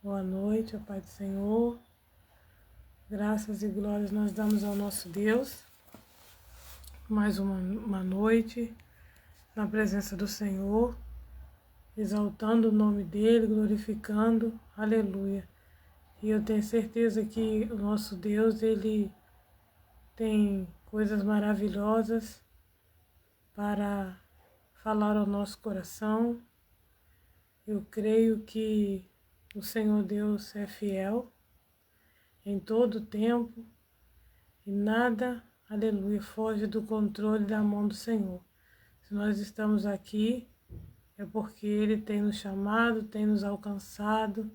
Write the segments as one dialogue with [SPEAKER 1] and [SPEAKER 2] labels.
[SPEAKER 1] Boa noite, ó Pai do Senhor. Graças e glórias nós damos ao nosso Deus. Mais uma noite na presença do Senhor, exaltando o nome dEle, glorificando. Aleluia. E eu tenho certeza que o nosso Deus, Ele tem coisas maravilhosas para falar ao nosso coração. Eu creio que o Senhor Deus é fiel em todo o tempo e nada, aleluia, foge do controle da mão do Senhor. Se nós estamos aqui, é porque Ele tem nos chamado, tem nos alcançado,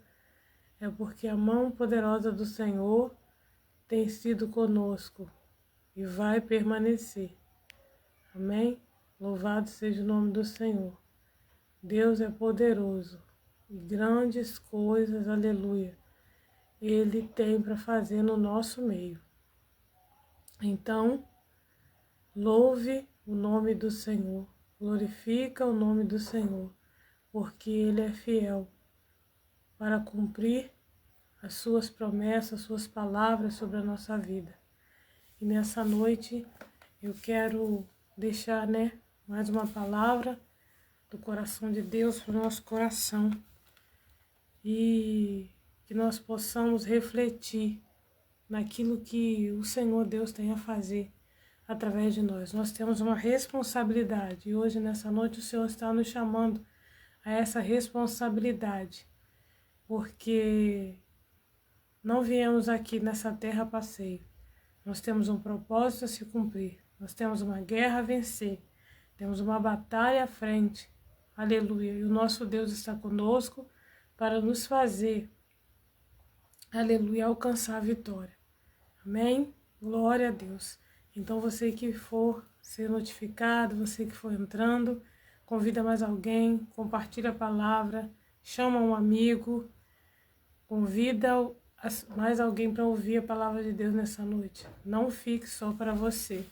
[SPEAKER 1] é porque a mão poderosa do Senhor tem sido conosco e vai permanecer. Amém? Louvado seja o nome do Senhor. Deus é poderoso e grandes coisas, aleluia, Ele tem para fazer no nosso meio. Então, louve o nome do Senhor, glorifica o nome do Senhor, porque Ele é fiel para cumprir as suas promessas, as suas palavras sobre a nossa vida. E nessa noite eu quero deixar, mais uma palavra do coração de Deus para o nosso coração e que nós possamos refletir naquilo que o Senhor Deus tem a fazer através de nós. Nós temos uma responsabilidade e hoje, nessa noite, o Senhor está nos chamando a essa responsabilidade, porque não viemos aqui nessa terra a passeio. Nós temos um propósito a se cumprir, nós temos uma guerra a vencer, temos uma batalha à frente. Aleluia. E o nosso Deus está conosco para nos fazer, aleluia, alcançar a vitória. Amém? Glória a Deus. Então você que for ser notificado, você que for entrando, convida mais alguém, compartilha a palavra, chama um amigo, convida mais alguém para ouvir a palavra de Deus nessa noite. Não fique só para você,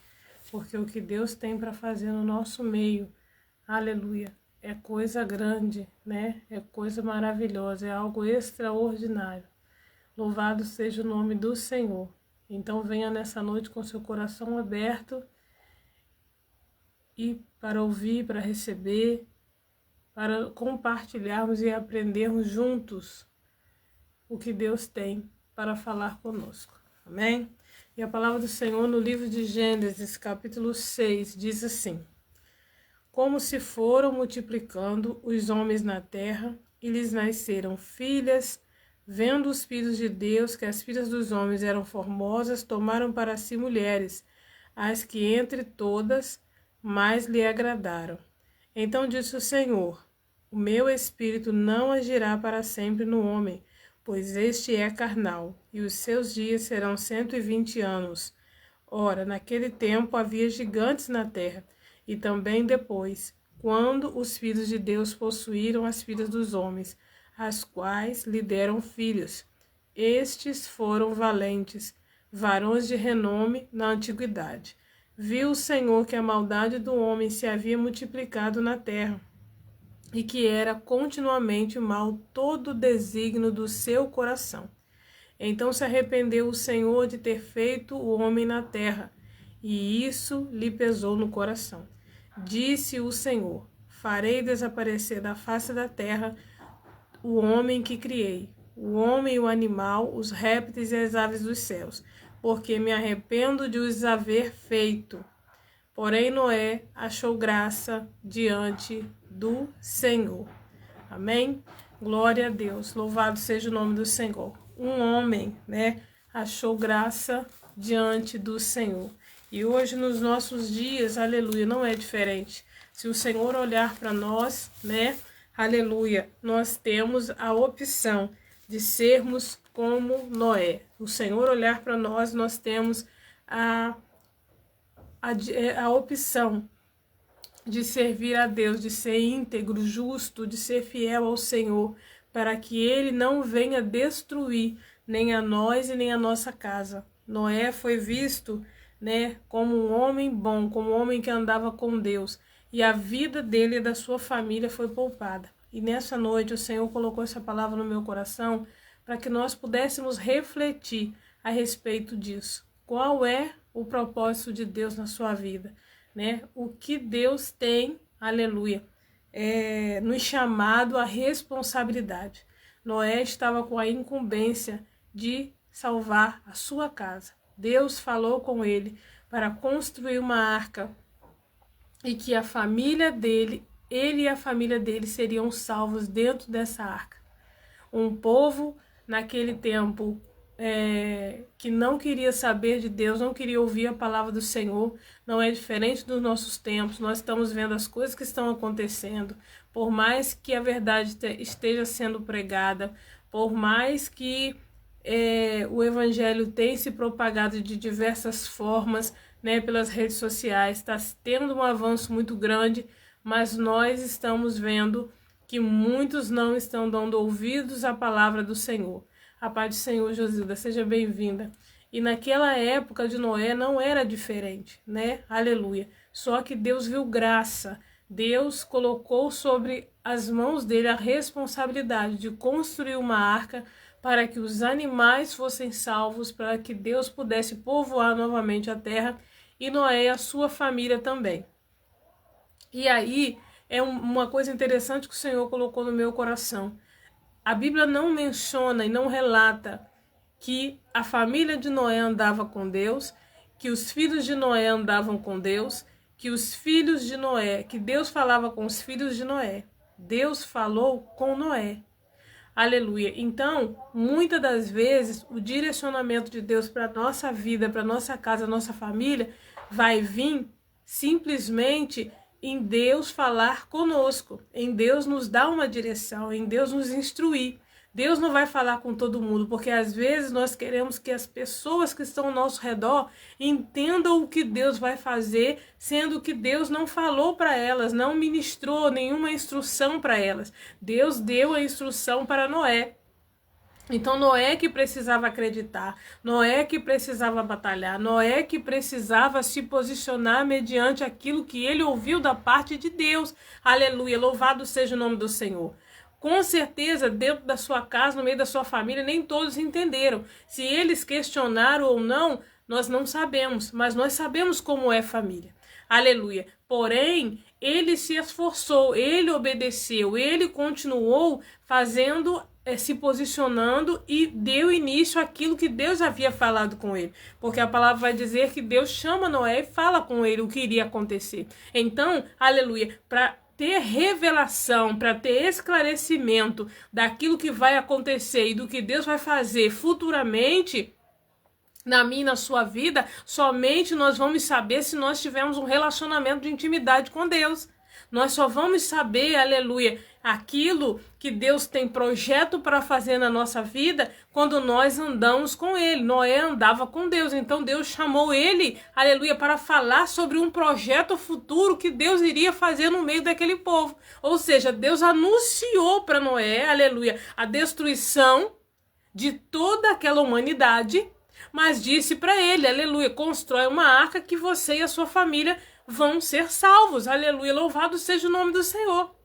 [SPEAKER 1] porque o que Deus tem para fazer no nosso meio, aleluia, é coisa grande, É coisa maravilhosa, é algo extraordinário. Louvado seja o nome do Senhor. Então venha nessa noite com seu coração aberto e para ouvir, para receber, para compartilharmos e aprendermos juntos o que Deus tem para falar conosco. Amém? E a palavra do Senhor no livro de Gênesis, capítulo 6, diz assim: Como se foram multiplicando os homens na terra, e lhes nasceram filhas, vendo os filhos de Deus que as filhas dos homens eram formosas, tomaram para si mulheres, as que entre todas mais lhe agradaram. Então disse o Senhor: O meu espírito não agirá para sempre no homem, pois este é carnal, e os seus dias serão 120 anos. Ora, naquele tempo havia gigantes na terra, e também depois, quando os filhos de Deus possuíram as filhas dos homens, as quais lhe deram filhos. Estes foram valentes, varões de renome na antiguidade. Viu o Senhor que a maldade do homem se havia multiplicado na terra, e que era continuamente mal todo o desígnio do seu coração. Então se arrependeu o Senhor de ter feito o homem na terra, e isso lhe pesou no coração. Disse o Senhor: Farei desaparecer da face da terra o homem que criei, o homem e o animal, os répteis e as aves dos céus, porque me arrependo de os haver feito. Porém Noé achou graça diante do Senhor. Amém? Glória a Deus, louvado seja o nome do Senhor. Um homem, achou graça diante do Senhor. E hoje, nos nossos dias, aleluia, não é diferente. Se o Senhor olhar para nós, aleluia, nós temos a opção de sermos como Noé. O Senhor olhar para nós, nós temos a opção de servir a Deus, de ser íntegro, justo, de ser fiel ao Senhor, para que Ele não venha destruir nem a nós e nem a nossa casa. Noé foi visto, como um homem bom, como um homem que andava com Deus, e a vida dele e da sua família foi poupada. E nessa noite o Senhor colocou essa palavra no meu coração para que nós pudéssemos refletir a respeito disso. Qual é o propósito de Deus na sua vida, né? O que Deus tem, aleluia, nos chamado à responsabilidade. Noé estava com a incumbência de salvar a sua casa. Deus falou com ele para construir uma arca e que a família dele, ele e a família dele seriam salvos dentro dessa arca. Um povo naquele tempo que não queria saber de Deus, não queria ouvir a palavra do Senhor. Não é diferente dos nossos tempos. Nós estamos vendo as coisas que estão acontecendo. Por mais que a verdade esteja sendo pregada, por mais que o evangelho tenha se propagado de diversas formas, né, pelas redes sociais, está tendo um avanço muito grande, mas nós estamos vendo que muitos não estão dando ouvidos à palavra do Senhor. A paz do Senhor, Josilda, seja bem-vinda. E naquela época de Noé não era diferente, né? Aleluia. Só que Deus viu graça. Deus colocou sobre as mãos dele a responsabilidade de construir uma arca para que os animais fossem salvos, para que Deus pudesse povoar novamente a terra e Noé e a sua família também. E aí é uma coisa interessante que o Senhor colocou no meu coração. A Bíblia não menciona e não relata que a família de Noé andava com Deus, que os filhos de Noé andavam com Deus, que os filhos de Noé, que Deus falava com os filhos de Noé. Deus falou com Noé. Aleluia. Então, muitas das vezes, o direcionamento de Deus para a nossa vida, para a nossa casa, nossa família, vai vir simplesmente em Deus falar conosco, em Deus nos dar uma direção, em Deus nos instruir. Deus não vai falar com todo mundo, porque às vezes nós queremos que as pessoas que estão ao nosso redor entendam o que Deus vai fazer, sendo que Deus não falou para elas, não ministrou nenhuma instrução para elas. Deus deu a instrução para Noé. Então Noé que precisava acreditar, Noé que precisava batalhar, Noé que precisava se posicionar mediante aquilo que ele ouviu da parte de Deus. Aleluia, louvado seja o nome do Senhor. Com certeza, dentro da sua casa, no meio da sua família, nem todos entenderam. Se eles questionaram ou não, nós não sabemos, mas nós sabemos como é família. Aleluia. Porém, ele se esforçou, ele obedeceu, ele continuou fazendo, se posicionando e deu início àquilo que Deus havia falado com ele. Porque a palavra vai dizer que Deus chama Noé e fala com ele o que iria acontecer. Então, aleluia, para ter revelação, para ter esclarecimento daquilo que vai acontecer e do que Deus vai fazer futuramente na minha e na sua vida, somente nós vamos saber se nós tivermos um relacionamento de intimidade com Deus. Nós só vamos saber, aleluia, aquilo que Deus tem projeto para fazer na nossa vida quando nós andamos com Ele. Noé andava com Deus, então Deus chamou ele, aleluia, para falar sobre um projeto futuro que Deus iria fazer no meio daquele povo. Ou seja, Deus anunciou para Noé, aleluia, a destruição de toda aquela humanidade, mas disse para ele, aleluia, constrói uma arca que você e a sua família vão ser salvos, aleluia, louvado seja o nome do Senhor.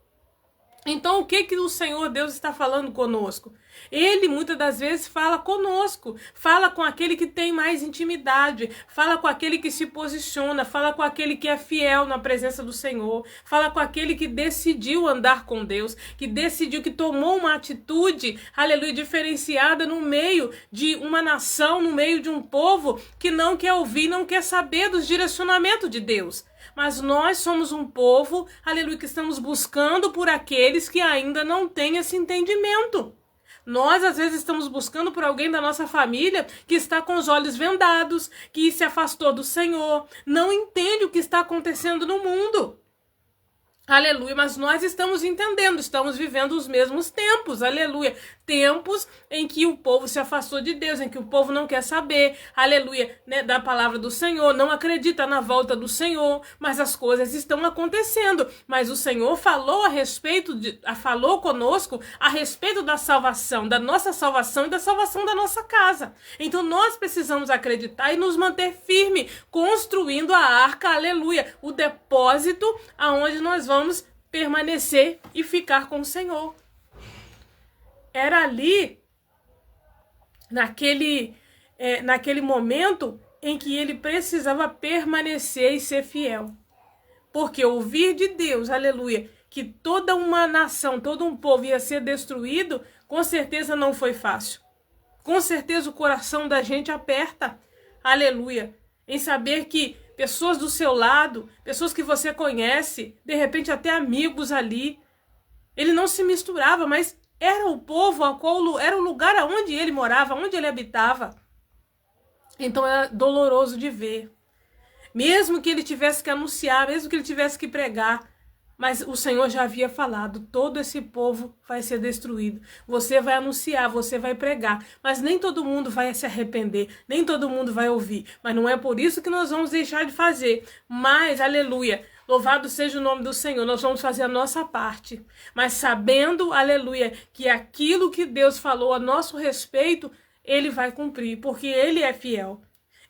[SPEAKER 1] Então o que o Senhor Deus está falando conosco? Ele muitas das vezes fala conosco, fala com aquele que tem mais intimidade, fala com aquele que se posiciona, fala com aquele que é fiel na presença do Senhor, fala com aquele que decidiu andar com Deus, que decidiu, que tomou uma atitude, aleluia, diferenciada no meio de uma nação, no meio de um povo que não quer ouvir, não quer saber dos direcionamentos de Deus. Mas nós somos um povo, aleluia, que estamos buscando por aqueles que ainda não têm esse entendimento. Nós, às vezes, estamos buscando por alguém da nossa família que está com os olhos vendados, que se afastou do Senhor, não entende o que está acontecendo no mundo. Aleluia, mas nós estamos entendendo, estamos vivendo os mesmos tempos, aleluia, tempos em que o povo se afastou de Deus, em que o povo não quer saber, aleluia, né, da palavra do Senhor, não acredita na volta do Senhor, mas as coisas estão acontecendo, mas o Senhor falou falou conosco a respeito da salvação, da nossa salvação e da salvação da nossa casa. Então nós precisamos acreditar e nos manter firme, construindo a arca, aleluia, o depósito aonde nós vamos permanecer e ficar com o Senhor. Era ali naquele momento em que ele precisava permanecer e ser fiel. Porque ouvir de Deus, aleluia, que toda uma nação, todo um povo ia ser destruído, com certeza não foi fácil. Com certeza o coração da gente aperta, aleluia, em saber que pessoas do seu lado, pessoas que você conhece, de repente até amigos ali, ele não se misturava, mas era o povo, era o lugar onde ele morava, onde ele habitava. Então era doloroso de ver. Mesmo que ele tivesse que anunciar, mesmo que ele tivesse que pregar, mas o Senhor já havia falado, todo esse povo vai ser destruído. Você vai anunciar, você vai pregar, mas nem todo mundo vai se arrepender, nem todo mundo vai ouvir. Mas não é por isso que nós vamos deixar de fazer. Mas, aleluia, louvado seja o nome do Senhor, nós vamos fazer a nossa parte. Mas sabendo, aleluia, que aquilo que Deus falou a nosso respeito, Ele vai cumprir, porque Ele é fiel.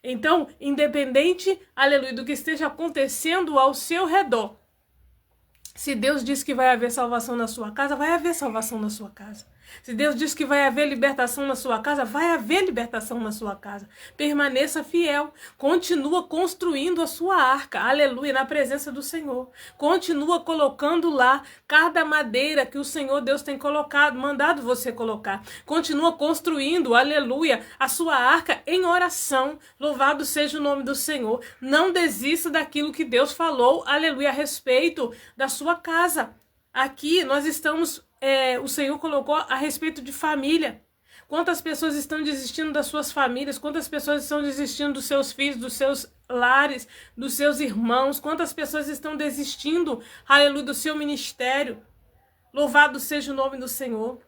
[SPEAKER 1] Então, independente, aleluia, do que esteja acontecendo ao seu redor, se Deus diz que vai haver salvação na sua casa, vai haver salvação na sua casa. Se Deus diz que vai haver libertação na sua casa, vai haver libertação na sua casa. Permaneça fiel. Continua construindo a sua arca, aleluia, na presença do Senhor. Continua colocando lá cada madeira que o Senhor Deus tem colocado, mandado você colocar. Continua construindo, aleluia, a sua arca em oração. Louvado seja o nome do Senhor. Não desista daquilo que Deus falou, aleluia, a respeito da sua casa. Aqui nós estamos... o Senhor colocou a respeito de família. Quantas pessoas estão desistindo das suas famílias? Quantas pessoas estão desistindo dos seus filhos, dos seus lares, dos seus irmãos? Quantas pessoas estão desistindo, aleluia, do seu ministério? Louvado seja o nome do Senhor.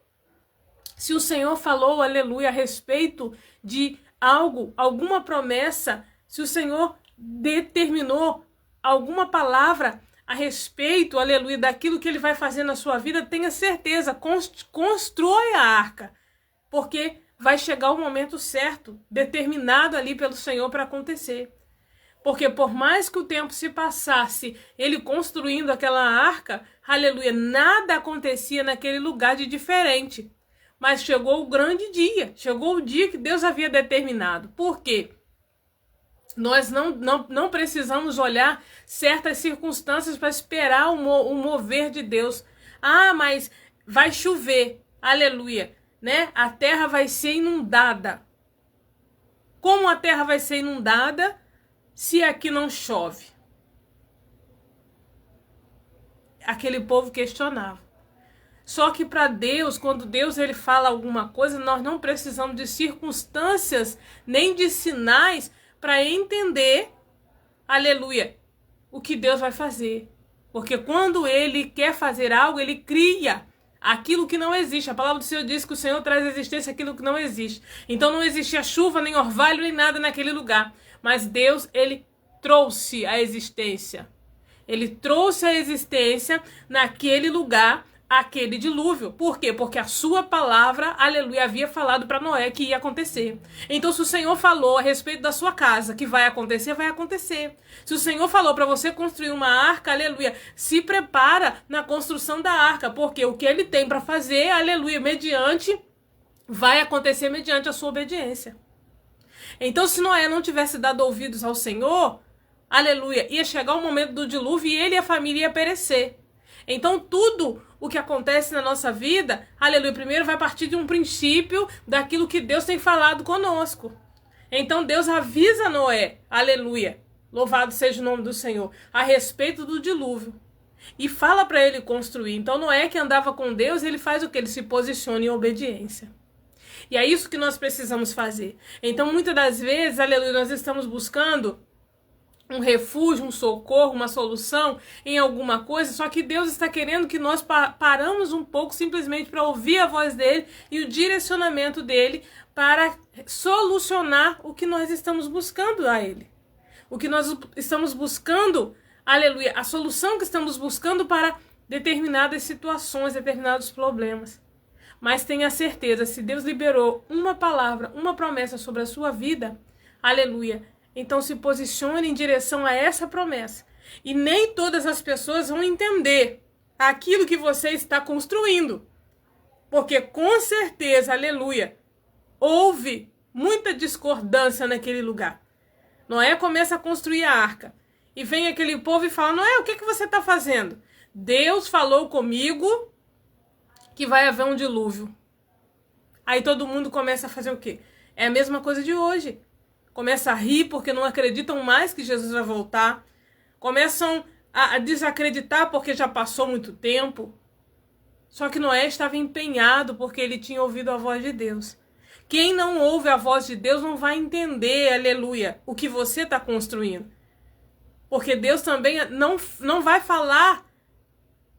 [SPEAKER 1] Se o Senhor falou, aleluia, a respeito de algo, alguma promessa, se o Senhor determinou alguma palavra a respeito, aleluia, daquilo que Ele vai fazer na sua vida, tenha certeza, constrói a arca, porque vai chegar o momento certo, determinado ali pelo Senhor para acontecer. Porque por mais que o tempo se passasse, Ele construindo aquela arca, aleluia, nada acontecia naquele lugar de diferente. Mas chegou o grande dia, chegou o dia que Deus havia determinado. Por quê? Nós não precisamos olhar certas circunstâncias para esperar o mover de Deus. Ah, mas vai chover, aleluia, né? A terra vai ser inundada. Como a terra vai ser inundada se aqui não chove? Aquele povo questionava. Só que para Deus, quando Deus ele fala alguma coisa, nós não precisamos de circunstâncias nem de sinais para entender, aleluia, o que Deus vai fazer. Porque quando Ele quer fazer algo, Ele cria aquilo que não existe. A palavra do Senhor diz que o Senhor traz à existência aquilo que não existe. Então não existia chuva, nem orvalho, nem nada naquele lugar. Mas Deus, Ele trouxe a existência. Ele trouxe a existência naquele lugar, aquele dilúvio. Por quê? Porque a sua palavra, aleluia, havia falado para Noé que ia acontecer. Então, se o Senhor falou a respeito da sua casa que vai acontecer, vai acontecer. Se o Senhor falou para você construir uma arca, aleluia, se prepara na construção da arca, porque o que Ele tem para fazer, aleluia, vai acontecer mediante a sua obediência. Então, se Noé não tivesse dado ouvidos ao Senhor, aleluia, ia chegar o momento do dilúvio e ele e a família ia perecer. Então, tudo o que acontece na nossa vida, aleluia, primeiro vai partir de um princípio daquilo que Deus tem falado conosco. Então, Deus avisa Noé, aleluia, louvado seja o nome do Senhor, a respeito do dilúvio. E fala para ele construir. Então, Noé que andava com Deus, ele faz o que? Ele se posiciona em obediência. E é isso que nós precisamos fazer. Então, muitas das vezes, aleluia, nós estamos buscando um refúgio, um socorro, uma solução em alguma coisa, só que Deus está querendo que nós paramos um pouco simplesmente para ouvir a voz dele e o direcionamento dele para solucionar o que nós estamos buscando a ele. O que nós estamos buscando, aleluia, a solução que estamos buscando para determinadas situações, determinados problemas. Mas tenha certeza, se Deus liberou uma palavra, uma promessa sobre a sua vida, aleluia, então se posicione em direção a essa promessa. E nem todas as pessoas vão entender aquilo que você está construindo. Porque com certeza, aleluia, houve muita discordância naquele lugar. Noé começa a construir a arca. E vem aquele povo e fala: Noé, o que você está fazendo? Deus falou comigo que vai haver um dilúvio. Aí todo mundo começa a fazer o quê? É a mesma coisa de hoje. Começa a rir porque não acreditam mais que Jesus vai voltar. Começam a desacreditar porque já passou muito tempo. Só que Noé estava empenhado porque ele tinha ouvido a voz de Deus. Quem não ouve a voz de Deus não vai entender, aleluia, o que você está construindo. Porque Deus também não vai falar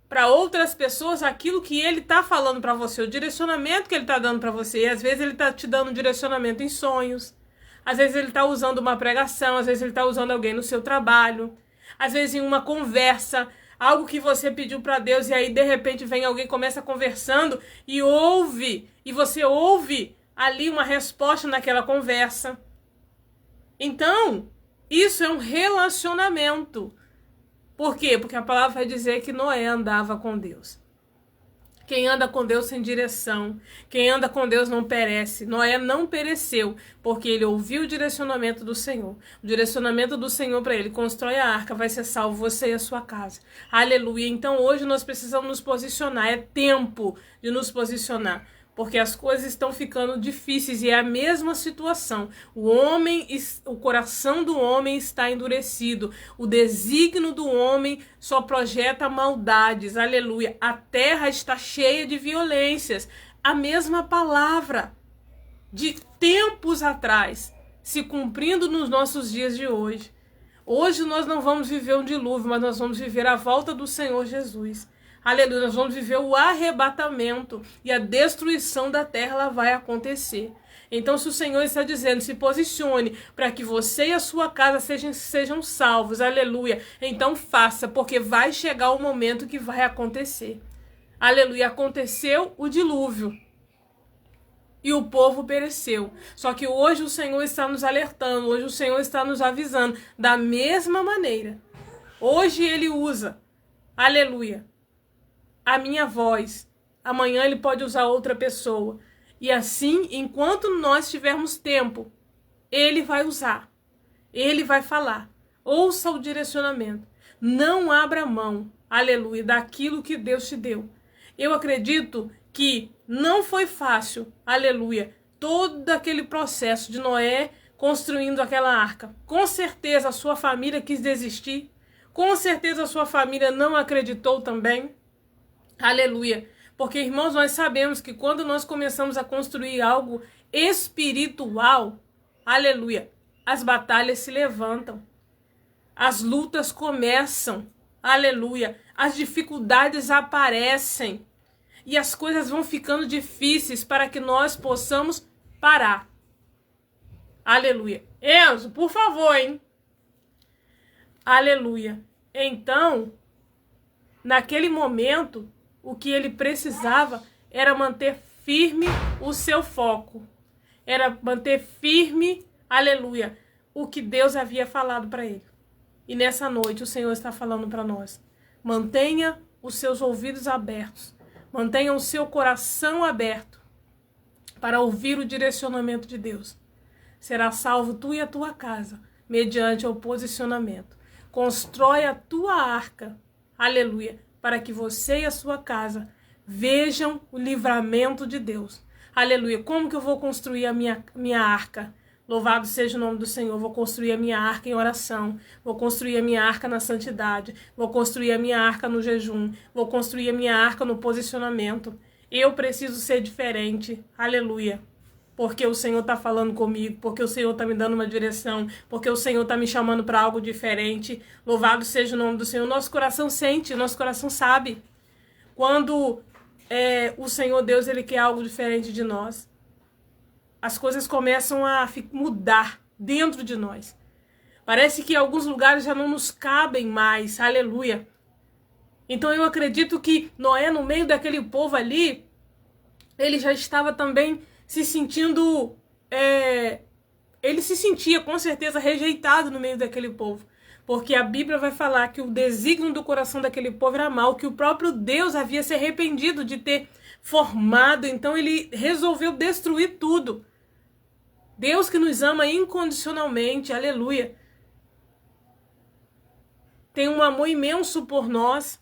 [SPEAKER 1] para outras pessoas aquilo que ele está falando para você, o direcionamento que ele está dando para você. E às vezes ele está te dando direcionamento em sonhos, às vezes ele está usando uma pregação, às vezes ele está usando alguém no seu trabalho, às vezes em uma conversa, algo que você pediu para Deus e aí de repente vem alguém, começa conversando e ouve, e você ouve ali uma resposta naquela conversa. Então, isso é um relacionamento. Por quê? Porque a palavra vai dizer que Noé andava com Deus. Quem anda com Deus tem direção. Quem anda com Deus não perece. Noé não pereceu, porque ele ouviu o direcionamento do Senhor. O direcionamento do Senhor para ele: constrói a arca, vai ser salvo você e a sua casa. Aleluia. Então hoje nós precisamos nos posicionar. É tempo de nos posicionar. Porque as coisas estão ficando difíceis e é a mesma situação. O coração do homem está endurecido. O desígnio do homem só projeta maldades. Aleluia. A terra está cheia de violências. A mesma palavra de tempos atrás se cumprindo nos nossos dias de hoje. Hoje nós não vamos viver um dilúvio, mas nós vamos viver a volta do Senhor Jesus. Aleluia, nós vamos viver o arrebatamento e a destruição da terra, ela vai acontecer. Então, se o Senhor está dizendo, se posicione para que você e a sua casa sejam salvos, aleluia, então faça, porque vai chegar o momento que vai acontecer. Aleluia, aconteceu o dilúvio e o povo pereceu. Só que hoje o Senhor está nos alertando, hoje o Senhor está nos avisando da mesma maneira. Hoje ele usa, aleluia, a minha voz. Amanhã ele pode usar outra pessoa. E assim, enquanto nós tivermos tempo, ele vai usar. Ele vai falar. Ouça o direcionamento. Não abra mão, aleluia, daquilo que Deus te deu. Eu acredito que não foi fácil, aleluia, todo aquele processo de Noé construindo aquela arca. Com certeza a sua família quis desistir. Com certeza a sua família não acreditou também. Aleluia. Porque, irmãos, nós sabemos que quando nós começamos a construir algo espiritual, aleluia, as batalhas se levantam. As lutas começam, aleluia. As dificuldades aparecem. E as coisas vão ficando difíceis para que nós possamos parar. Aleluia. Enzo, por favor, hein? Aleluia. Então, naquele momento, o que ele precisava era manter firme o seu foco. Era manter firme, aleluia, o que Deus havia falado para ele. E nessa noite o Senhor está falando para nós. Mantenha os seus ouvidos abertos. Mantenha o seu coração aberto para ouvir o direcionamento de Deus. Será salvo tu e a tua casa, mediante o posicionamento. Constrói a tua arca, aleluia, para que você e a sua casa vejam o livramento de Deus. Aleluia. Como que eu vou construir a minha arca? Louvado seja o nome do Senhor. Vou construir a minha arca em oração. Vou construir a minha arca na santidade. Vou construir a minha arca no jejum. Vou construir a minha arca no posicionamento. Eu preciso ser diferente. Aleluia. Porque o Senhor está falando comigo, porque o Senhor está me dando uma direção, porque o Senhor está me chamando para algo diferente. Louvado seja o nome do Senhor. Nosso coração sente, nosso coração sabe. Quando o Senhor Deus ele quer algo diferente de nós, as coisas começam a mudar dentro de nós. Parece que alguns lugares já não nos cabem mais. Aleluia. Então eu acredito que Noé, no meio daquele povo ali, ele já estava também se sentindo, ele se sentia com certeza rejeitado no meio daquele povo, porque a Bíblia vai falar que o desígnio do coração daquele povo era mau, que o próprio Deus havia se arrependido de ter formado, então ele resolveu destruir tudo. Deus que nos ama incondicionalmente, aleluia. Tem um amor imenso por nós.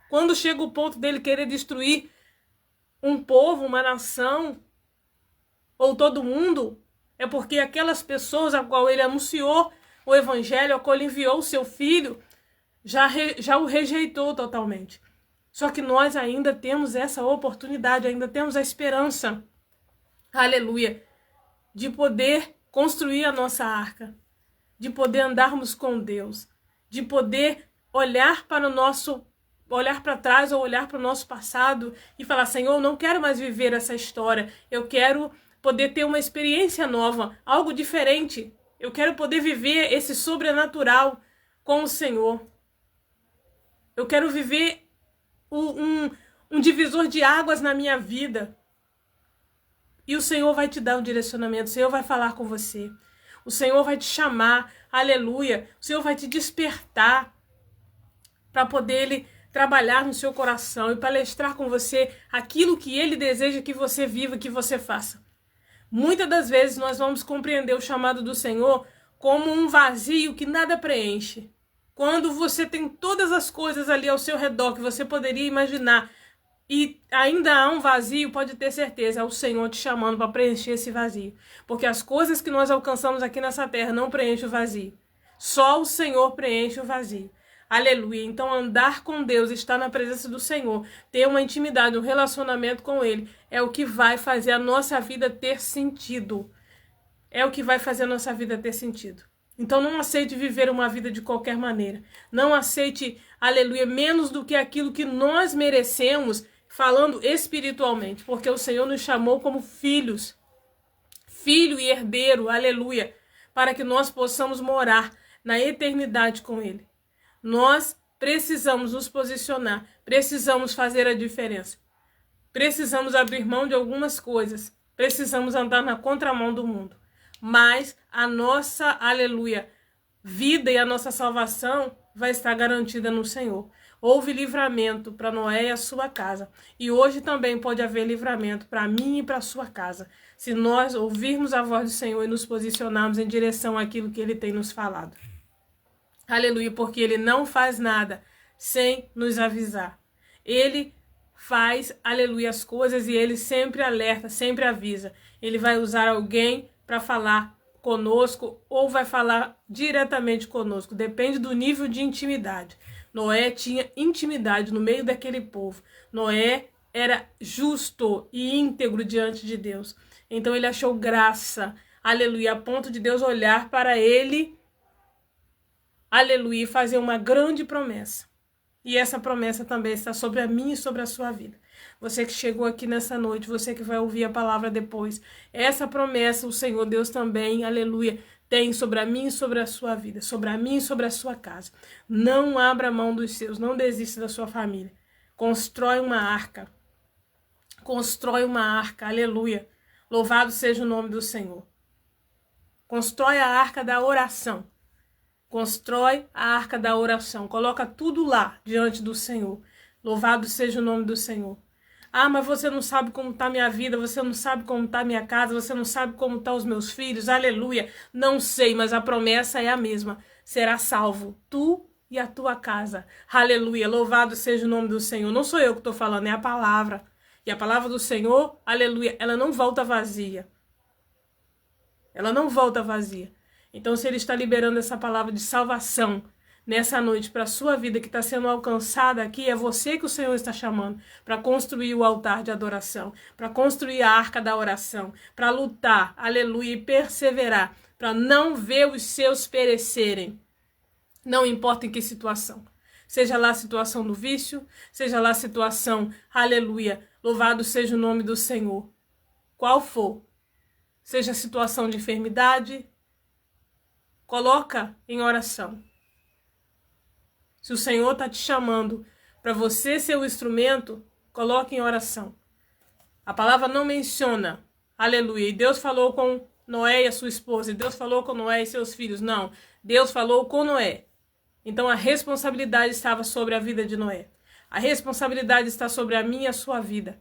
[SPEAKER 1] Quando chega o ponto dele querer destruir um povo, uma nação, ou todo mundo, é porque aquelas pessoas a qual ele anunciou o evangelho, a qual ele enviou o seu filho, já o rejeitou totalmente. Só que nós ainda temos essa oportunidade, ainda temos a esperança, aleluia, de poder construir a nossa arca, de poder andarmos com Deus, de poder olhar para trás ou olhar para o nosso passado e falar, Senhor, eu não quero mais viver essa história, eu quero poder ter uma experiência nova, algo diferente, eu quero poder viver esse sobrenatural com o Senhor. Eu quero viver um divisor de águas na minha vida. E o Senhor vai te dar um direcionamento, o Senhor vai falar com você. O Senhor vai te chamar, aleluia. O Senhor vai te despertar para poder Ele trabalhar no seu coração e palestrar com você aquilo que Ele deseja que você viva, que você faça. Muitas das vezes nós vamos compreender o chamado do Senhor como um vazio que nada preenche. Quando você tem todas as coisas ali ao seu redor que você poderia imaginar e ainda há um vazio, pode ter certeza, é o Senhor te chamando para preencher esse vazio. Porque as coisas que nós alcançamos aqui nessa terra não preenchem o vazio. Só o Senhor preenche o vazio. Aleluia. Então andar com Deus, estar na presença do Senhor, ter uma intimidade, um relacionamento com Ele, é o que vai fazer a nossa vida ter sentido. É o que vai fazer a nossa vida ter sentido. Então não aceite viver uma vida de qualquer maneira. Não aceite, aleluia, menos do que aquilo que nós merecemos, falando espiritualmente. Porque o Senhor nos chamou como filhos. Filho e herdeiro, aleluia. Para que nós possamos morar na eternidade com Ele. Nós precisamos nos posicionar. Precisamos fazer a diferença. Precisamos abrir mão de algumas coisas. Precisamos andar na contramão do mundo. Mas a nossa, aleluia, vida e a nossa salvação vai estar garantida no Senhor. Houve livramento para Noé e a sua casa. E hoje também pode haver livramento para mim e para a sua casa. Se nós ouvirmos a voz do Senhor e nos posicionarmos em direção àquilo que Ele tem nos falado. Aleluia, porque Ele não faz nada sem nos avisar. Ele faz, aleluia, as coisas e Ele sempre alerta, sempre avisa. Ele vai usar alguém para falar conosco ou vai falar diretamente conosco. Depende do nível de intimidade. Noé tinha intimidade no meio daquele povo. Noé era justo e íntegro diante de Deus. Então ele achou graça, aleluia, a ponto de Deus olhar para ele, aleluia, e fazer uma grande promessa. E essa promessa também está sobre a minha e sobre a sua vida. Você que chegou aqui nessa noite, você que vai ouvir a palavra depois. Essa promessa o Senhor Deus também, aleluia, tem sobre a minha e sobre a sua vida. Sobre a minha e sobre a sua casa. Não abra mão dos seus, não desista da sua família. Constrói uma arca. Constrói uma arca, aleluia. Louvado seja o nome do Senhor. Constrói a arca da oração. Constrói a arca da oração. Coloca tudo lá diante do Senhor. Louvado seja o nome do Senhor. Ah, mas você não sabe como está a minha vida, você não sabe como está a minha casa, você não sabe como estão os meus filhos, aleluia. Não sei, mas a promessa é a mesma. Será salvo, tu e a tua casa. Aleluia, louvado seja o nome do Senhor. Não sou eu que estou falando, é a palavra. E a palavra do Senhor, aleluia, ela não volta vazia. Ela não volta vazia. Então, se Ele está liberando essa palavra de salvação nessa noite para a sua vida que está sendo alcançada aqui, é você que o Senhor está chamando para construir o altar de adoração, para construir a arca da oração, para lutar, aleluia, e perseverar, para não ver os seus perecerem. Não importa em que situação. Seja lá a situação do vício, seja lá a situação, aleluia, louvado seja o nome do Senhor. Qual for, seja a situação de enfermidade, coloca em oração. Se o Senhor está te chamando para você ser o instrumento, coloque em oração. A palavra não menciona, aleluia, e Deus falou com Noé e a sua esposa, e Deus falou com Noé e seus filhos. Não, Deus falou com Noé. Então a responsabilidade estava sobre a vida de Noé. A responsabilidade está sobre a minha e a sua vida.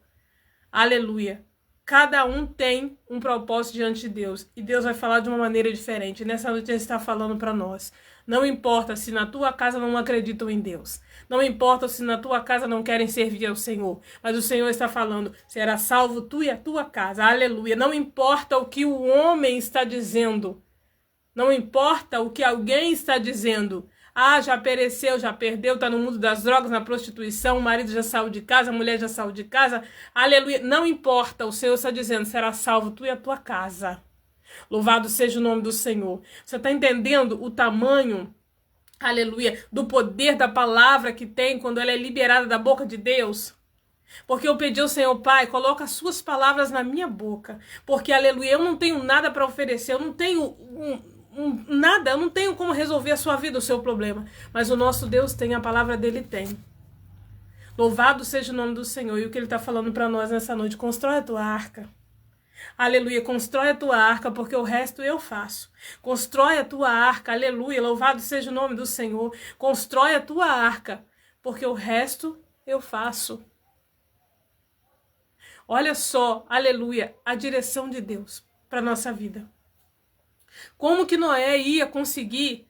[SPEAKER 1] Aleluia. Cada um tem um propósito diante de Deus. E Deus vai falar de uma maneira diferente. Nessa noite Ele está falando para nós. Não importa se na tua casa não acreditam em Deus. Não importa se na tua casa não querem servir ao Senhor. Mas o Senhor está falando, será salvo tu e a tua casa. Aleluia. Não importa o que o homem está dizendo. Não importa o que alguém está dizendo. Ah, já pereceu, já perdeu, está no mundo das drogas, na prostituição, o marido já saiu de casa, a mulher já saiu de casa. Aleluia. Não importa, o Senhor está dizendo, será salvo tu e a tua casa. Louvado seja o nome do Senhor. Você está entendendo o tamanho, aleluia, do poder da palavra que tem quando ela é liberada da boca de Deus? Porque eu pedi ao Senhor, Pai, coloca as suas palavras na minha boca. Porque, aleluia, eu não tenho nada para oferecer, eu não tenho nada, eu não tenho como resolver a sua vida, o seu problema. Mas o nosso Deus tem, a palavra dele tem. Louvado seja o nome do Senhor. E o que ele está falando para nós nessa noite, constrói a tua arca. Aleluia, constrói a tua arca, porque o resto eu faço. Constrói a tua arca, aleluia, louvado seja o nome do Senhor. Constrói a tua arca, porque o resto eu faço. Olha só, aleluia, a direção de Deus para a nossa vida. Como que Noé ia conseguir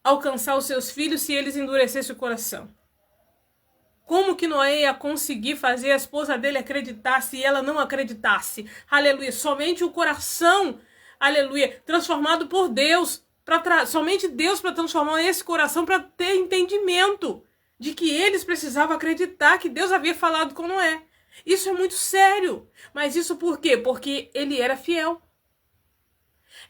[SPEAKER 1] alcançar os seus filhos se eles endurecessem o coração? Como que Noé ia conseguir fazer a esposa dele acreditar se ela não acreditasse? Aleluia, somente o coração, aleluia, transformado por Deus, somente Deus para transformar esse coração para ter entendimento de que eles precisavam acreditar que Deus havia falado com Noé. Isso é muito sério, mas isso por quê? Porque ele era fiel.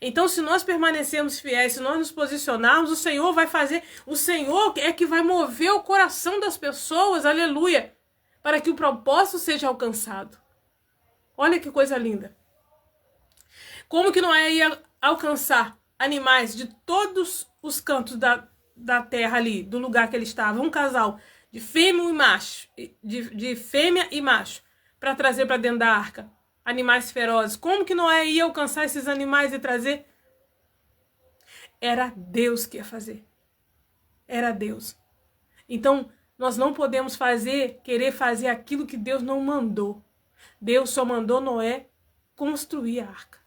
[SPEAKER 1] Então, se nós permanecermos fiéis, se nós nos posicionarmos, o Senhor vai fazer, o Senhor é que vai mover o coração das pessoas, aleluia, para que o propósito seja alcançado. Olha que coisa linda. Como que Noé ia alcançar animais de todos os cantos da terra ali, do lugar que ele estava, um casal de fêmea e macho, de fêmea e macho, para trazer para dentro da arca? Animais ferozes. Como que Noé ia alcançar esses animais e trazer? Era Deus que ia fazer. Era Deus. Então, nós não podemos querer fazer aquilo que Deus não mandou. Deus só mandou Noé construir a arca.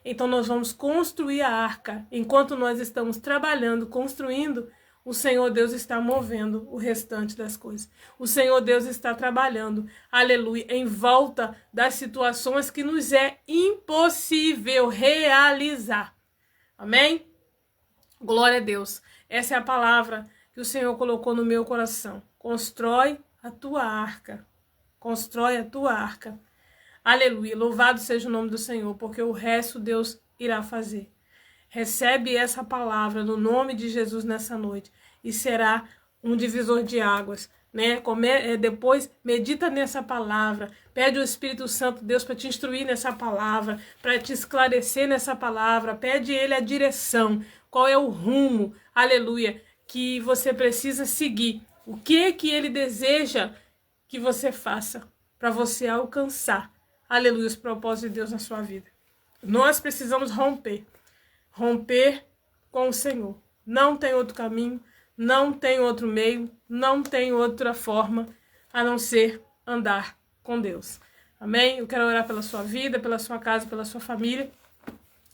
[SPEAKER 1] Então, nós vamos construir a arca. Enquanto nós estamos trabalhando, construindo, o Senhor Deus está movendo o restante das coisas. O Senhor Deus está trabalhando, aleluia, em volta das situações que nos é impossível realizar. Amém? Glória a Deus. Essa é a palavra que o Senhor colocou no meu coração. Constrói a tua arca. Constrói a tua arca. Aleluia. Louvado seja o nome do Senhor, porque o resto Deus irá fazer. Recebe essa palavra no nome de Jesus nessa noite e será um divisor de águas, né? Depois medita nessa palavra, pede ao Espírito Santo Deus para te instruir nessa palavra, para te esclarecer nessa palavra, pede ele a direção, qual é o rumo, aleluia, que você precisa seguir, o que ele deseja que você faça para você alcançar, aleluia, os propósitos de Deus na sua vida. Nós precisamos romper com o Senhor. Não tem outro caminho, não tem outro meio, não tem outra forma a não ser andar com Deus. Amém? Eu quero orar pela sua vida, pela sua casa, pela sua família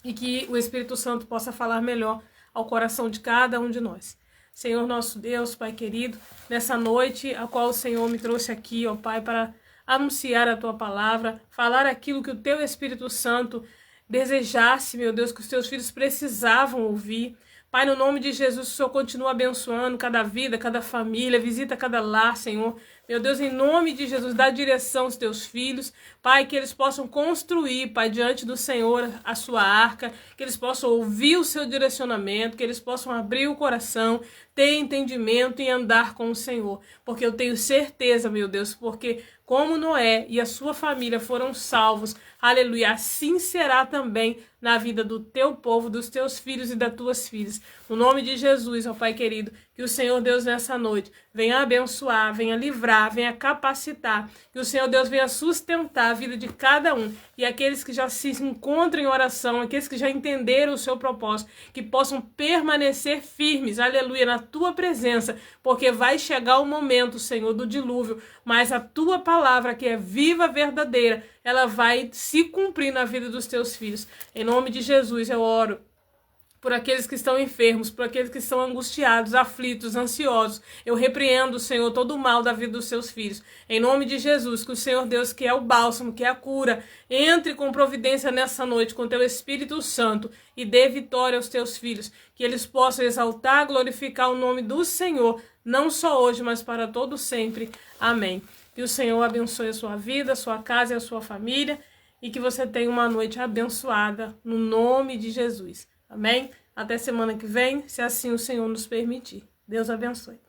[SPEAKER 1] e que o Espírito Santo possa falar melhor ao coração de cada um de nós. Senhor nosso Deus, Pai querido, nessa noite a qual o Senhor me trouxe aqui, ó Pai, para anunciar a Tua palavra, falar aquilo que o Teu Espírito Santo desejasse, meu Deus, que os teus filhos precisavam ouvir. Pai, no nome de Jesus, o Senhor continua abençoando cada vida, cada família, visita cada lar, Senhor. Meu Deus, em nome de Jesus, dá direção aos teus filhos. Pai, que eles possam construir, Pai, diante do Senhor a sua arca, que eles possam ouvir o seu direcionamento, que eles possam abrir o coração, ter entendimento e andar com o Senhor. Porque eu tenho certeza, meu Deus, porque como Noé e a sua família foram salvos, aleluia, assim será também na vida do teu povo, dos teus filhos e das tuas filhas. No nome de Jesus, ó Pai querido, que o Senhor Deus nessa noite venha abençoar, venha livrar, venha capacitar, que o Senhor Deus venha sustentar a vida de cada um, e aqueles que já se encontram em oração, aqueles que já entenderam o seu propósito, que possam permanecer firmes, aleluia, na tua presença, porque vai chegar o momento, Senhor, do dilúvio, mas a tua palavra, que é viva, verdadeira, ela vai se cumprir na vida dos teus filhos. Em nome de Jesus eu oro por aqueles que estão enfermos, por aqueles que estão angustiados, aflitos, ansiosos. Eu repreendo, Senhor, todo o mal da vida dos seus filhos. Em nome de Jesus, que o Senhor Deus, que é o bálsamo, que é a cura, entre com providência nessa noite, com teu Espírito Santo, e dê vitória aos teus filhos. Que eles possam exaltar, glorificar o nome do Senhor, não só hoje, mas para todo sempre. Amém. Que o Senhor abençoe a sua vida, a sua casa e a sua família, e que você tenha uma noite abençoada, no nome de Jesus. Amém? Até semana que vem, se assim o Senhor nos permitir. Deus abençoe.